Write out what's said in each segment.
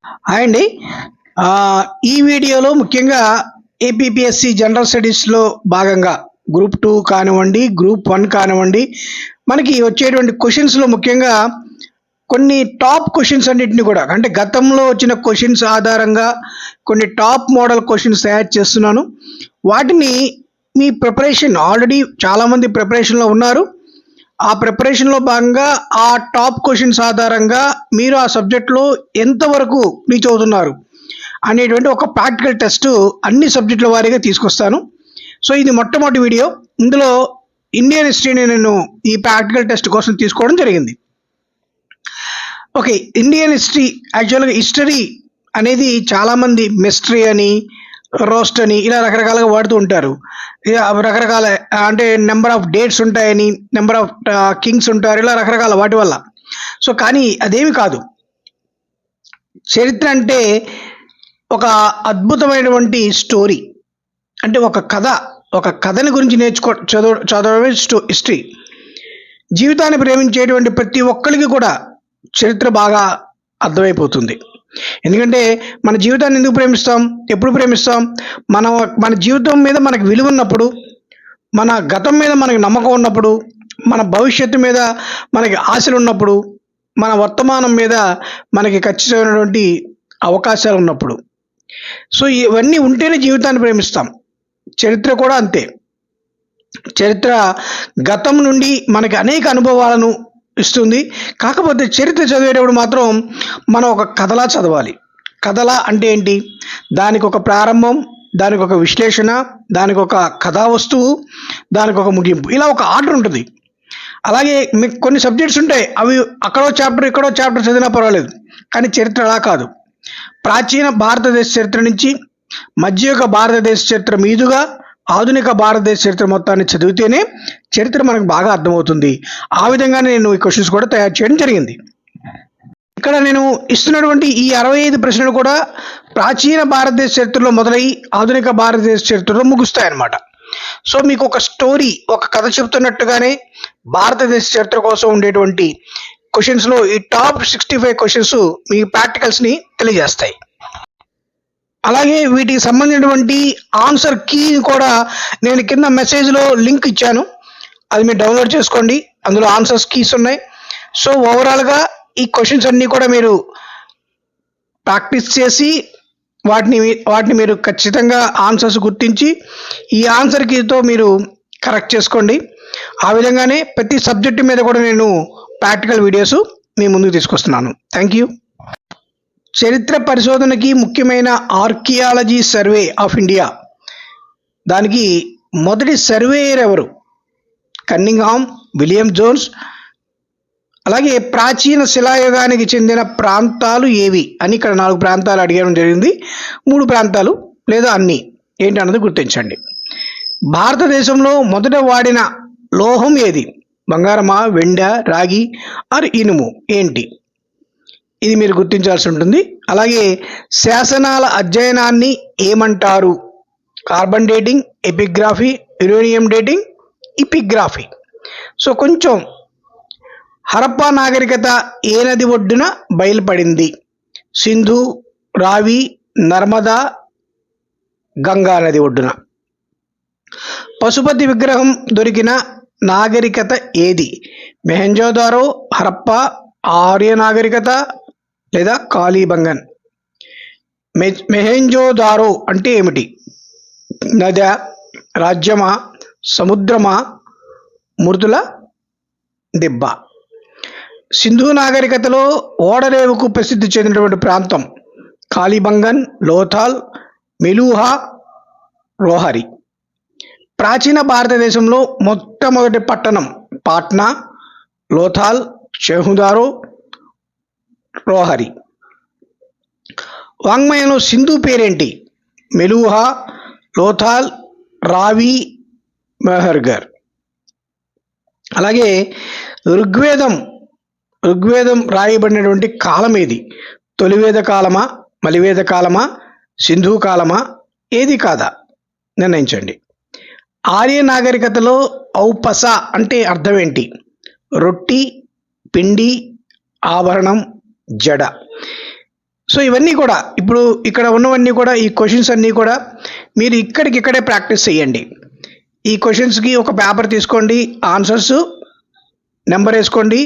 Hi అండి. ఈ వీడియోలో ముఖ్యంగా ఏపీపీఎస్సీ జనరల్ స్టడీస్‌లో భాగంగా గ్రూప్ 2 కానివ్వండి, గ్రూప్ 1 కానివ్వండి, మనకి వచ్చేటువంటి క్వెషన్స్‌లో ముఖ్యంగా కొన్ని టాప్ క్వెషన్స్ అన్నిటిని కూడా అంటే గతంలో వచ్చిన క్వెషన్స్ ఆధారంగా కొన్ని టాప్ మోడల్ క్వెషన్స్ తయారు చేస్తున్నాను. వాటిని మీ ప్రిపరేషన్ ఆల్రెడీ చాలామంది ప్రిపరేషన్‌లో ఉన్నారు. ఆ ప్రిపరేషన్‌లో భాగంగా ఆ టాప్ క్వెషన్స్ ఆధారంగా మీరు ఆ సబ్జెక్ట్‌లో ఎంతవరకు రీచ్ అవుతున్నారు అనేటువంటి ఒక ప్రాక్టికల్ టెస్ట్ అన్ని సబ్జెక్టుల వారీగా తీసుకొస్తాను. సో ఇది మొట్టమొదటి వీడియో. ఇందులో ఇండియన్ హిస్టరీని నేను ఈ ప్రాక్టికల్ టెస్ట్ కోసం తీసుకోవడం జరిగింది. ఓకే, ఇండియన్ హిస్టరీ యాక్చువల్గా హిస్టరీ అనేది చాలామంది మిస్టరీ అని, రోస్ట్ అని ఇలా రకరకాలుగా వాడుతూ ఉంటారు. రకరకాల అంటే నెంబర్ ఆఫ్ డేట్స్ ఉంటాయని, నెంబర్ ఆఫ్ కింగ్స్ ఉంటారు, ఇలా రకరకాల వాటి వల్ల. సో కానీ అదేమి కాదు. చరిత్ర అంటే ఒక అద్భుతమైనటువంటి స్టోరీ. అంటే ఒక కథని గురించి చదవడమే హిస్టరీ. జీవితాన్ని ప్రేమించేటువంటి ప్రతి ఒక్కరికి కూడా చరిత్ర బాగా అర్థమైపోతుంది. ఎందుకంటే మన జీవితాన్ని ఎందుకు ప్రేమిస్తాం, ఎప్పుడు ప్రేమిస్తాం? మన జీవితం మీద మనకు విలువ ఉన్నప్పుడు, మన గతం మీద మనకి నమ్మకం ఉన్నప్పుడు, మన భవిష్యత్తు మీద మనకి ఆశలు ఉన్నప్పుడు, మన వర్తమానం మీద మనకి ఖచ్చితమైనటువంటి అవకాశాలు ఉన్నప్పుడు. సో ఇవన్నీ ఉంటేనే జీవితాన్ని ప్రేమిస్తాం. చరిత్ర కూడా అంతే. చరిత్ర గతం నుండి మనకి అనేక అనుభవాలను ఇస్తుంది. కాకపోతే చరిత్ర చదివేటప్పుడు మాత్రం మనం ఒక కథలా చదవాలి. కథలా అంటే ఏంటి? దానికి ఒక ప్రారంభం, దానికి ఒక విశ్లేషణ, దానికి ఒక కథా వస్తువు, దానికి ఒక ముగింపు, ఇలా ఒక ఆర్డర్ ఉంటుంది. అలాగే మీకు కొన్ని సబ్జెక్ట్స్ ఉంటాయి, అవి అక్కడో చాప్టర్ ఇక్కడో చాప్టర్ చదివినా పర్వాలేదు. కానీ చరిత్ర అలా కాదు. ప్రాచీన భారతదేశ చరిత్ర నుంచి మధ్యయుగ భారతదేశ చరిత్ర మీదుగా ఆధునిక భారతదేశ చరిత్ర మొత్తాన్ని చదివితేనే చరిత్ర మనకు బాగా అర్థమవుతుంది. ఆ విధంగానే నేను ఈ క్వశ్చన్స్ కూడా తయారు చేయడం జరిగింది. ఇక్కడ నేను ఇస్తున్నటువంటి ఈ 65 ప్రశ్నలు కూడా ప్రాచీన భారతదేశ చరిత్రలో మొదలై ఆధునిక భారతదేశ చరిత్రలో ముగుస్తాయన్నమాట. సో మీకు ఒక స్టోరీ, ఒక కథ చెప్తున్నట్టుగానే భారతదేశ చరిత్ర కోసం ఉండేటువంటి క్వశ్చన్స్లో ఈ టాప్ 65 క్వశ్చన్స్ మీ ప్రాక్టికల్స్ని తెలియజేస్తాయి. అలాగే వీటికి సంబంధించినటువంటి ఆన్సర్ కీ కూడా నేను కింద మెసేజ్లో లింక్ ఇచ్చాను, అది మీరు డౌన్లోడ్ చేసుకోండి. అందులో ఆన్సర్స్ కీస్ ఉన్నాయి. సో ఓవరాల్గా ఈ క్వశ్చన్స్ అన్నీ కూడా మీరు ప్రాక్టీస్ చేసి వాటిని మీరు ఖచ్చితంగా ఆన్సర్స్ గుర్తించి ఈ ఆన్సర్ కీతో మీరు కరెక్ట్ చేసుకోండి. ఆ విధంగానే ప్రతి సబ్జెక్టు మీద కూడా నేను ప్రాక్టికల్ వీడియోస్ మీ ముందుకు తీసుకొస్తున్నాను. Thank you. చరిత్ర పరిశోధనకి ముఖ్యమైన ఆర్కియాలజీ సర్వే ఆఫ్ ఇండియా, దానికి మొదటి సర్వేయర్ ఎవరు? Cunningham, William Jones. అలాగే ప్రాచీన శిలాయుగానికి చెందిన ప్రాంతాలు ఏవి అని ఇక్కడ 4 ప్రాంతాలు అడిగడం జరిగింది. 3 ప్రాంతాలు లేదా అన్నీ ఏంటన్నది గుర్తించండి. భారతదేశంలో మొదట వాడిన లోహం ఏది? బంగారమా, వెండ, రాగి ఆర్ ఇనుము? ఏంటి? ఇది మీరు గుర్తించాల్సి ఉంటుంది. అలాగే శాసనాల అధ్యయనాన్ని ఏమంటారు? Carbon dating, epigraphy, uranium dating, epigraphy. So కొంచెం హరప్పా నాగరికత ఏ నది ఒడ్డున బయలుపడింది? సింధు, రావి, నర్మదా, గంగా నది ఒడ్డున. పశుపతి విగ్రహం దొరికిన నాగరికత ఏది? మెహంజోదారో, హరప్పా, ఆర్య నాగరికత లేదా కాళీబంగన్? మెహంజోదారో అంటే ఏమిటి? నద, రాజ్యమా, సముద్రమా, మృదుల దిబ్బ? సింధు నాగరికతలో ఓడరేవుకు ప్రసిద్ధి చెందినటువంటి ప్రాంతం కాళీబంగన్, లోథాల్, మెలూహా, రోహరి. ప్రాచీన భారతదేశంలో మొట్టమొదటి పట్టణం పాట్నా, లోథాల్, చెహుదారో, రోహరి. వాంగ్మయంలో సింధు పేరేంటి? మెలూహా, లోథాల్, రావి, మెహర్గర్. అలాగే ఋగ్వేదం రాయబడినటువంటి కాలం ఏది? తొలివేద కాలమా, మలివేద కాలమా, సింధు కాలమా? ఏది కాదా నిర్ణయించండి. ఆర్య నాగరికతలో ఔపస అంటే అర్థం ఏంటి? రొట్టి, పిండి, ఆభరణం, జడ. సో ఇవన్నీ కూడా ఇప్పుడు ఇక్కడ ఉన్నవన్నీ కూడా ఈ క్వశ్చన్స్ అన్నీ కూడా మీరు ఇక్కడికిక్కడే ప్రాక్టీస్ చేయండి. ఈ క్వశ్చన్స్కి ఒక పేపర్ తీసుకోండి, ఆన్సర్స్ నెంబర్ వేసుకోండి,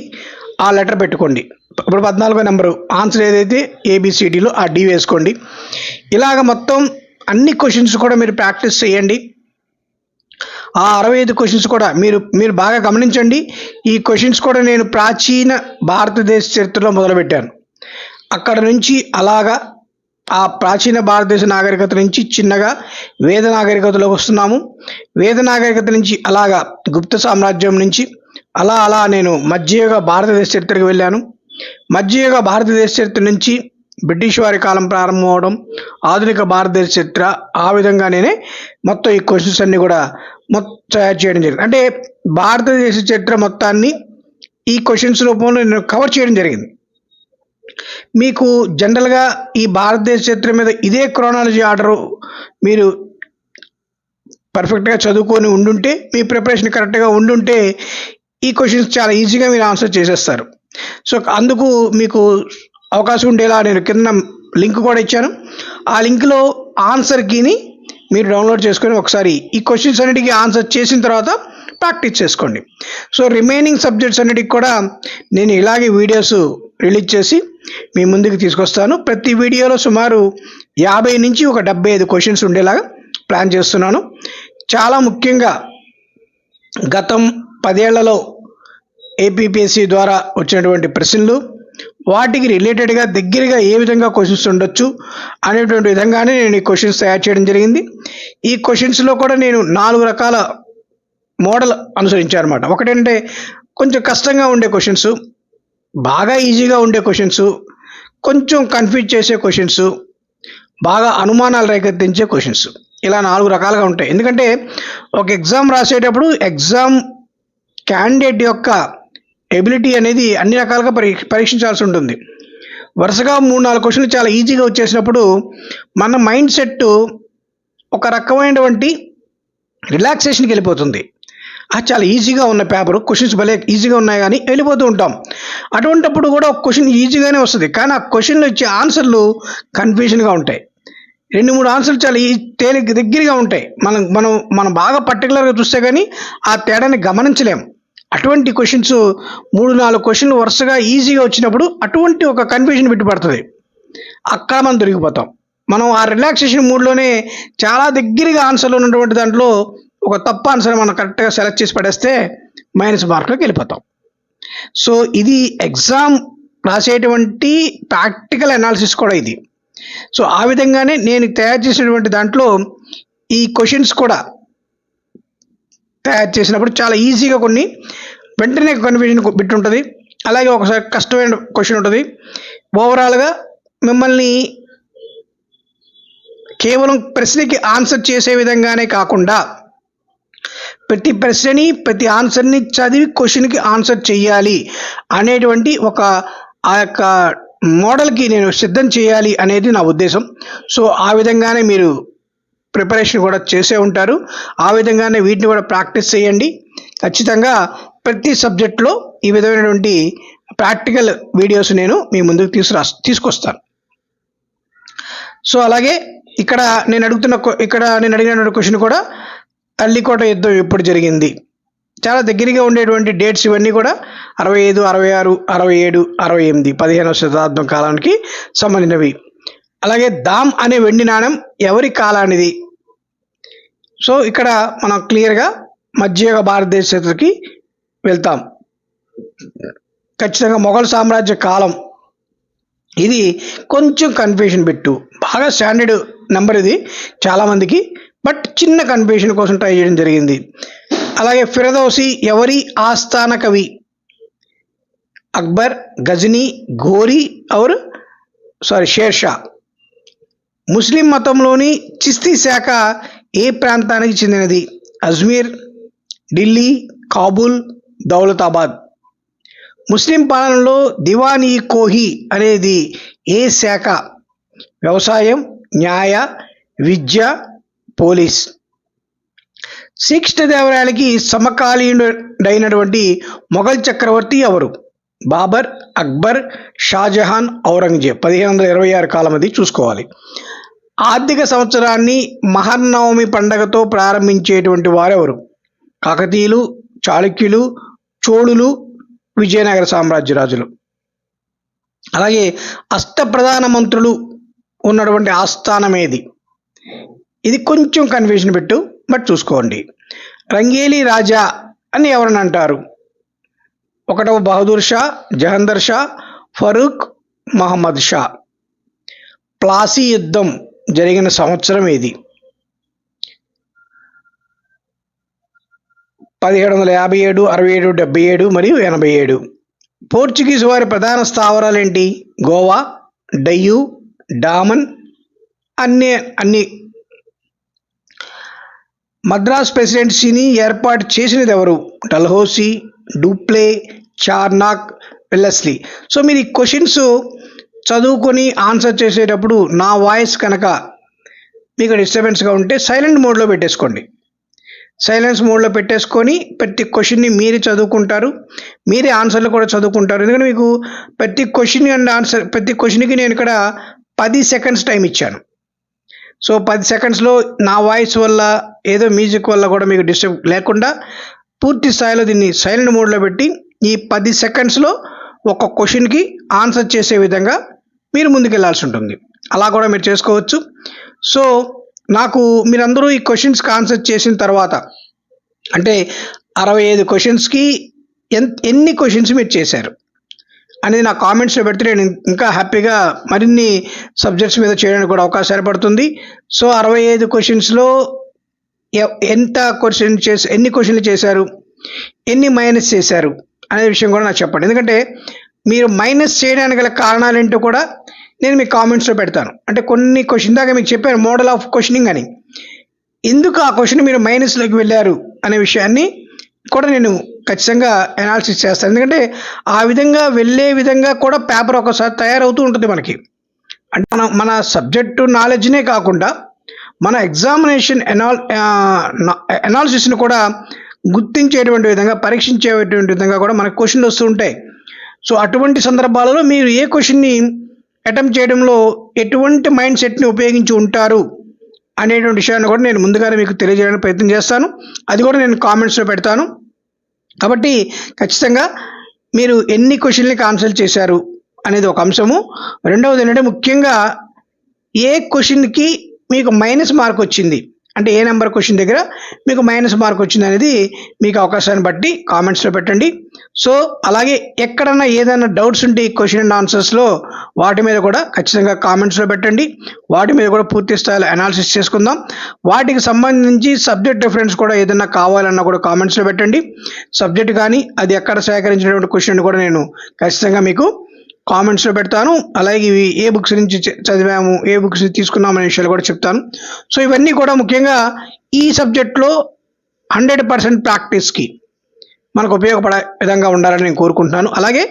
ఆ లెటర్ పెట్టుకోండి. ఇప్పుడు 14వ నెంబరు ఆన్సర్ ఏదైతే ఏబిసిడిలో ఆ డి వేసుకోండి. ఇలాగ మొత్తం అన్ని క్వశ్చన్స్ కూడా మీరు ప్రాక్టీస్ చేయండి. ఆ 65 క్వశ్చన్స్ కూడా మీరు బాగా గమనించండి. ఈ క్వశ్చన్స్ కూడా నేను ప్రాచీన భారతదేశ చరిత్రలో మొదలుపెట్టాను. అక్కడ నుంచి అలాగా ఆ ప్రాచీన భారతదేశ నాగరికత నుంచి చిన్నగా వేద నాగరికతలోకి వస్తున్నాము. వేద నాగరికత నుంచి అలాగా గుప్త సామ్రాజ్యం నుంచి అలా నేను మధ్యయుగ భారతదేశ చరిత్రకు వెళ్ళాను. మధ్యయుగ భారతదేశ చరిత్ర నుంచి బ్రిటిష్ వారి కాలం ప్రారంభం అవడం, ఆధునిక భారతదేశ చరిత్ర, ఆ విధంగా నేనే మొత్తం ఈ క్వశ్చన్స్ అన్నీ కూడా తయారు చేయడం జరిగింది. అంటే భారతదేశ చరిత్ర మొత్తాన్ని ఈ క్వశ్చన్స్ రూపంలో నేను కవర్ చేయడం జరిగింది. మీకు జనరల్గా ఈ భారతదేశ చరిత్ర మీద ఇదే క్రోనాలజీ ఆర్డరు మీరు పర్ఫెక్ట్గా చదువుకొని ఉండుంటే, మీ ప్రిపరేషన్ కరెక్ట్గా ఉండుంటే ఈ క్వశ్చన్స్ చాలా ఈజీగా మీరు ఆన్సర్ చేసేస్తారు. సో అందుకు మీకు అవకాశం ఉండేలా నేను కింద లింక్ కూడా ఇచ్చాను. ఆ లింక్లో ఆన్సర్ కీని మీరు డౌన్లోడ్ చేసుకొని ఒకసారి ఈ క్వశ్చన్స్ అన్నిటికీ ఆన్సర్ చేసిన తర్వాత ప్రాక్టీస్ చేసుకోండి. సో రిమైనింగ్ సబ్జెక్ట్స్ అన్నిటికి కూడా నేను ఇలాగే వీడియోస్ రిలీజ్ చేసి మీ ముందుకు తీసుకొస్తాను. ప్రతి వీడియోలో సుమారు 50 నుంచి 75 క్వశ్చన్స్ ఉండేలాగా ప్లాన్ చేస్తున్నాను. చాలా ముఖ్యంగా గతం 10 ఏళ్లలో ఏపీపీఎస్సీ ద్వారా వచ్చినటువంటి ప్రశ్నలు, వాటికి రిలేటెడ్గా దగ్గరగా ఏ విధంగా క్వశ్చన్స్ ఉండొచ్చు అనేటువంటి విధంగానే నేను ఈ క్వశ్చన్స్ తయారు చేయడం జరిగింది. ఈ క్వశ్చన్స్లో కూడా నేను 4 రకాల మోడల్ అనుసరించాను అనమాట. ఒకటంటే కొంచెం కష్టంగా ఉండే క్వశ్చన్స్, బాగా ఈజీగా ఉండే క్వశ్చన్స్, కొంచెం కన్ఫ్యూజ్ చేసే క్వశ్చన్స్, బాగా అనుమానాలు రేకెత్తించే క్వశ్చన్స్, ఇలా 4 రకాలుగా ఉంటాయి. ఎందుకంటే ఒక ఎగ్జామ్ రాసేటప్పుడు ఎగ్జామ్ క్యాండిడేట్ యొక్క ఎబిలిటీ అనేది అన్ని రకాలుగా పరీక్షించాల్సి ఉంటుంది. వరుసగా 3-4 క్వశ్చన్లు చాలా ఈజీగా వచ్చేసినప్పుడు మన మైండ్ సెట్ ఒక రకమైనటువంటి రిలాక్సేషన్కి వెళ్ళిపోతుంది. చాలా ఈజీగా ఉన్న పేపరు, క్వశ్చన్స్ భలే ఈజీగా ఉన్నాయి కానీ వెళ్ళిపోతూ ఉంటాం. అటువంటిప్పుడు కూడా ఒక క్వశ్చన్ ఈజీగానే వస్తుంది, కానీ ఆ క్వశ్చన్లో ఇచ్చే ఆన్సర్లు కన్ఫ్యూజన్గా ఉంటాయి. 2-3 ఆన్సర్లు చాలా తేలిక దగ్గరగా ఉంటాయి. మనం బాగా పర్టికులర్గా చూస్తే కానీ ఆ తేడాని గమనించలేం. అటువంటి క్వశ్చన్స్ 3-4 క్వశ్చన్లు వరుసగా ఈజీగా వచ్చినప్పుడు అటువంటి ఒక కన్ఫ్యూజన్ పెట్టుబడుతుంది. అక్కడ మనం దొరికిపోతాం. మనం ఆ రిలాక్సేషన్ మూడ్లోనే చాలా దగ్గరగా ఆన్సర్లు ఉన్నటువంటి దాంట్లో ఒక తప్పు ఆన్సర్ మనం కరెక్ట్గా సెలెక్ట్ చేసి పడేస్తే మైనస్ మార్కులోకి వెళ్ళిపోతాం. సో ఇది ఎగ్జామ్ రాసేటువంటి ప్రాక్టికల్ అనాలిసిస్ కూడా ఇది. సో ఆ విధంగానే నేను తయారు చేసినటువంటి దాంట్లో ఈ క్వశ్చన్స్ కూడా తయారు చేసినప్పుడు చాలా ఈజీగా కొన్ని వెంటనే కన్ఫ్యూజన్ బిట్ ఉంటుంది, అలాగే ఒకసారి కష్టమైన క్వశ్చన్ ఉంటుంది. ఓవరాల్గా మిమ్మల్ని కేవలం ప్రశ్నకి ఆన్సర్ చేసే విధంగానే కాకుండా ప్రతి ప్రశ్నని ప్రతి ఆన్సర్ని చదివి క్వశ్చన్కి ఆన్సర్ చేయాలి అనేటువంటి ఆ యొక్క మోడల్కి నేను సిద్ధం చేయాలి అనేది నా ఉద్దేశం. సో ఆ విధంగానే మీరు ప్రిపరేషన్ కూడా చేసే ఉంటారు. ఆ విధంగానే వీటిని కూడా ప్రాక్టీస్ చేయండి. ఖచ్చితంగా ప్రతి సబ్జెక్ట్లో ఈ విధమైనటువంటి ప్రాక్టికల్ వీడియోస్ నేను మీ ముందుకు తీసుకొస్తాను. సో అలాగే ఇక్కడ నేను అడిగిన క్వశ్చన్ కూడా తల్లికోట యుద్ధం ఎప్పుడు జరిగింది, చాలా దగ్గరగా ఉండేటువంటి డేట్స్ ఇవన్నీ కూడా 65, 66, 67, 68 15వ శతాబ్దం కాలానికి సంబంధించినవి. అలాగే దామ్ అనే వెండి నాణెం ఎవరి కాలానిది? సో ఇక్కడ మనం క్లియర్గా మధ్యయుగ భారతదేశ చరిత్రకి వెళ్తాం. ఖచ్చితంగా మొఘల్ సామ్రాజ్య కాలం. ఇది కొంచెం కన్ఫ్యూజన్ పెట్టు, బాగా స్టాండర్డ్ నెంబర్ ఇది చాలామందికి, బట్ చిన్న కన్ఫ్యూజన్ కోసం ట్రై చేయడం జరిగింది. అలాగే ఫిరదౌసి ఎవరి ఆస్థాన కవి? అక్బర్, గజనీ, ఘోరీ షేర్షా. ముస్లిం మతంలోని చిస్తీ శాఖ ఏ ప్రాంతానికి చెందినది? అజ్మీర్, ఢిల్లీ, కాబూల్, దౌలతాబాద్. ముస్లిం పాలనలో దివానీ కోహి అనేది ఏ శాఖ? వ్యవసాయం, న్యాయ, విద్య, పోలీస్. శ్రీకృష్ణదేవరాయలకి సమకాలీనుడైనటువంటి మొఘల్ చక్రవర్తి ఎవరు? బాబర్, అక్బర్, షాజహాన్, ఔరంగజేబ్. 1526 కాలం అది చూసుకోవాలి. ఆర్థిక సంవత్సరాన్ని మహర్నవమి పండగతో ప్రారంభించేటువంటి వారెవరు? కాకతీయులు, చాళుక్యులు, చోళులు, విజయనగర సామ్రాజ్య రాజులు. అలాగే అష్టప్రధాన మంత్రులు ఉన్నటువంటి ఆస్థానం ఏది? ఇది కొంచెం కన్ఫ్యూజన్ పెట్టు, బట్ చూసుకోండి. రంగేలి రాజా అని ఎవరని అంటారు? 1వ బహదూర్ షా, జహందర్ షా, ఫరూక్, మహమ్మద్ షా. ప్లాసీ యుద్ధం జరిగిన సంవత్సరం ఏది? 1757, 67, 77 మరియు 87. పోర్చుగీస్ వారి ప్రధాన స్థావరాలు ఏంటి? గోవా, డయ్యూ, డామన్, అన్ని. మద్రాస్ ప్రెసిడెన్సీని ఏర్పాటు చేసినది ఎవరు? Dalhousie, డూప్లే, Charnock, Wellesley. సో మీరు ఈ క్వశ్చన్స్ చదువుకొని ఆన్సర్ చేసేటప్పుడు నా వాయిస్ కనుక మీకు డిస్టర్బెన్స్గా ఉంటే సైలెంట్ మోడ్లో పెట్టేసుకోండి. సైలెన్స్ మోడ్లో పెట్టేసుకొని ప్రతి క్వశ్చన్ని మీరే చదువుకుంటారు, మీరే ఆన్సర్లు కూడా చదువుకుంటారు. ఎందుకంటే మీకు ప్రతి క్వశ్చన్ అండ్ ఆన్సర్, ప్రతి క్వశ్చన్కి నేను ఇక్కడ 10 సెకండ్స్ టైం ఇచ్చాను. సో 10 సెకండ్స్లో నా వాయిస్ వల్ల ఏదో మ్యూజిక్ వల్ల కూడా మీకు డిస్టర్బ్ లేకుండా పూర్తి స్థాయిలో దీన్ని సైలెంట్ మోడ్లో పెట్టి ఈ 10 సెకండ్స్లో ఒక క్వశ్చన్కి ఆన్సర్ చేసే విధంగా మీరు ముందుకెళ్లాల్సి ఉంటుంది. అలా కూడా మీరు చేసుకోవచ్చు. సో నాకు మీరందరూ ఈ క్వశ్చన్స్కి ఆన్సర్ చేసిన తర్వాత, అంటే 65 క్వశ్చన్స్కి ఎన్ని క్వశ్చన్స్ మీరు చేశారు అనేది నా కామెంట్స్లో పెడితే నేను ఇంకా హ్యాపీగా మరిన్ని సబ్జెక్ట్స్ మీద చేయడానికి కూడా అవకాశం ఏర్పడుతుంది. సో 65 క్వశ్చన్స్లో ఎన్ని క్వశ్చన్లు చేశారు, ఎన్ని మైనస్ చేశారు అనే విషయం కూడా నాకు చెప్పండి. ఎందుకంటే మీరు మైనస్ చేయడానికి గల కారణాలు ఏంటో కూడా నేను మీ కామెంట్స్లో పెడతాను. అంటే కొన్ని క్వశ్చన్ దాకా మీకు చెప్పాను మోడల్ ఆఫ్ క్వశ్చనింగ్ అని, ఎందుకు ఆ క్వశ్చన్ మీరు మైనస్లోకి వెళ్ళారు అనే విషయాన్ని కూడా నేను ఖచ్చితంగా అనాలిసిస్ చేస్తాను. ఎందుకంటే ఆ విధంగా వెళ్ళే విధంగా కూడా పేపర్ ఒకసారి తయారవుతూ ఉంటుంది మనకి. అంటే మన సబ్జెక్టు నాలెడ్జ్నే కాకుండా మన ఎగ్జామినేషన్ అనాలిసిస్ని కూడా గుర్తించేటువంటి విధంగా, పరీక్షించేటువంటి విధంగా కూడా మనకు క్వశ్చన్లు వస్తూ ఉంటాయి. సో అటువంటి సందర్భాలలో మీరు ఏ క్వశ్చన్ని అటెంప్ట్ చేయడంలో ఎటువంటి మైండ్ సెట్ని ఉపయోగించి ఉంటారు అనేటువంటి విషయాన్ని కూడా నేను ముందుగానే మీకు తెలియజేయడానికి ప్రయత్నం చేస్తాను. అది కూడా నేను కామెంట్స్లో పెడతాను. కాబట్టి ఖచ్చితంగా మీరు ఎన్ని క్వశ్చన్లకి ఆన్సర్ చేశారు అనేది ఒక అంశము. రెండవది ఏంటంటే ముఖ్యంగా ఏ క్వశ్చన్కి మీకు మైనస్ మార్క్ వచ్చింది, అంటే ఏ నెంబర్ క్వశ్చన్ దగ్గర మీకు మైనస్ మార్క్ వచ్చింది అనేది మీకు అవకాశాన్ని బట్టి కామెంట్స్లో పెట్టండి. సో అలాగే ఎక్కడన్నా ఏదైనా డౌట్స్ ఉంటే ఈ క్వశ్చన్ అండ్ ఆన్సర్స్లో వాటి మీద కూడా ఖచ్చితంగా కామెంట్స్లో పెట్టండి. వాటి మీద కూడా పూర్తి స్థాయిలో అనాలిసిస్ చేసుకుందాం. వాటికి సంబంధించి సబ్జెక్ట్ డిఫరెన్స్ కూడా ఏదైనా కావాలన్నా కూడా కామెంట్స్లో పెట్టండి. సబ్జెక్ట్ కానీ అది ఎక్కడ సేకరించినటువంటి క్వశ్చన్ కూడా నేను ఖచ్చితంగా మీకు కామెంట్స్లో పెడతాను. అలాగే ఇవి ఏ బుక్స్ నుంచి చదివాము, ఏ బుక్స్ తీసుకున్నాము అనే విషయాలు కూడా చెప్తాను. సో ఇవన్నీ కూడా ముఖ్యంగా ఈ సబ్జెక్ట్లో 100% ప్రాక్టీస్కి మనకు ఉపయోగపడే విధంగా ఉండాలని నేను కోరుకుంటున్నాను. అలాగే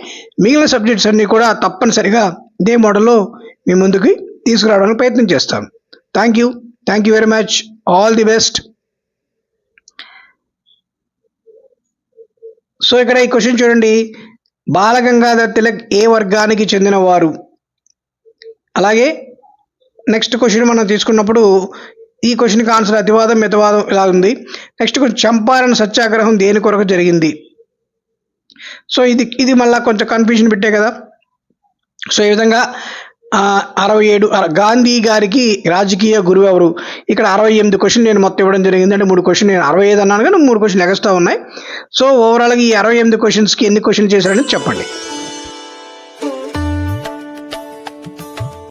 మిగిలిన సబ్జెక్ట్స్ అన్నీ కూడా తప్పనిసరిగా ఇదే మోడల్లో మీ ముందుకి తీసుకురావడానికి ప్రయత్నం చేస్తాను. Thank you very much. All the best. So ఇక్కడ ఈ క్వశ్చన్ చూడండి, బాలగంగాధర్ తిలక్ ఏ వర్గానికి చెందినవారు? అలాగే నెక్స్ట్ క్వశ్చన్ మనం తీసుకున్నప్పుడు ఈ క్వశ్చన్కి ఆన్సర్ అతివాదం, మితవాదం ఇలా ఉంది. నెక్స్ట్ క్వశ్చన్, చంపారన్ సత్యాగ్రహం దేని కొరకు జరిగింది? సో ఇది మళ్ళీ కొంచెం కన్ఫ్యూజన్ పెట్టే కదా. సో ఈ విధంగా 67 గాంధీ గారికి రాజకీయ గురువు ఎవరు? ఇక్కడ 68 క్వశ్చన్ నేను మొత్తం ఇవ్వడం జరిగింది. అంటే 3 క్వశ్చన్ నేను 65 అన్నాను కానీ 3 క్వశ్చన్లు ఎగస్ట్రా ఉన్నాయి. సో ఓవరాల్గా ఈ 68 క్వశ్చన్స్కి ఎన్ని క్వశ్చన్లు చేశారని చెప్పండి.